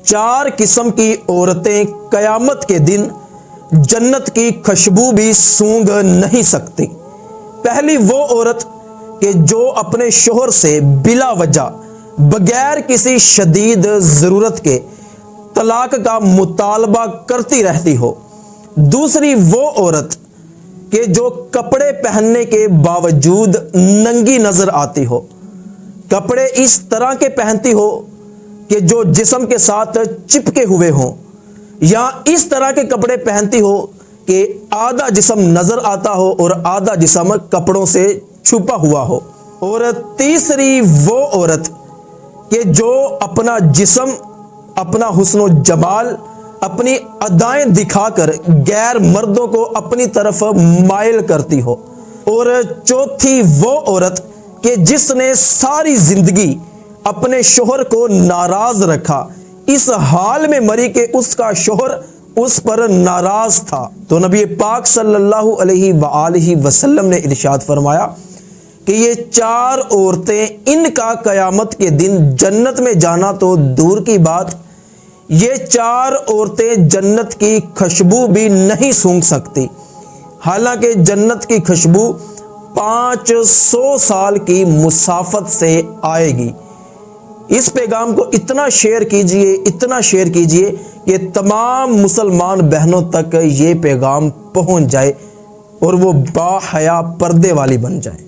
4 قسم کی عورتیں قیامت کے دن جنت کی خوشبو بھی سونگھ نہیں سکتی۔ پہلی وہ عورت کہ جو اپنے شوہر سے بلا وجہ بغیر کسی شدید ضرورت کے طلاق کا مطالبہ کرتی رہتی ہو۔ دوسری وہ عورت کہ جو کپڑے پہننے کے باوجود ننگی نظر آتی ہو، کپڑے اس طرح کے پہنتی ہو کہ جو جسم کے ساتھ چپکے ہوئے ہوں، یا اس طرح کے کپڑے پہنتی ہو کہ آدھا جسم نظر آتا ہو اور آدھا جسم کپڑوں سے چھپا ہوا ہو۔ اور تیسری وہ عورت کہ جو اپنا جسم، اپنا حسن و جمال، اپنی ادائیں دکھا کر غیر مردوں کو اپنی طرف مائل کرتی ہو۔ اور چوتھی وہ عورت کہ جس نے ساری زندگی اپنے شوہر کو ناراض رکھا، اس حال میں مری کہ اس کا شوہر اس پر ناراض تھا۔ تو نبی پاک صلی اللہ علیہ وآلہ وسلم نے ارشاد فرمایا کہ یہ 4 عورتیں، ان کا قیامت کے دن جنت میں جانا تو دور کی بات، یہ 4 عورتیں جنت کی خوشبو بھی نہیں سونگھ سکتی، حالانکہ جنت کی خوشبو 500 سال کی مسافت سے آئے گی۔ اس پیغام کو اتنا شیئر کیجئے کہ تمام مسلمان بہنوں تک یہ پیغام پہنچ جائے اور وہ با حیا پردے والی بن جائے۔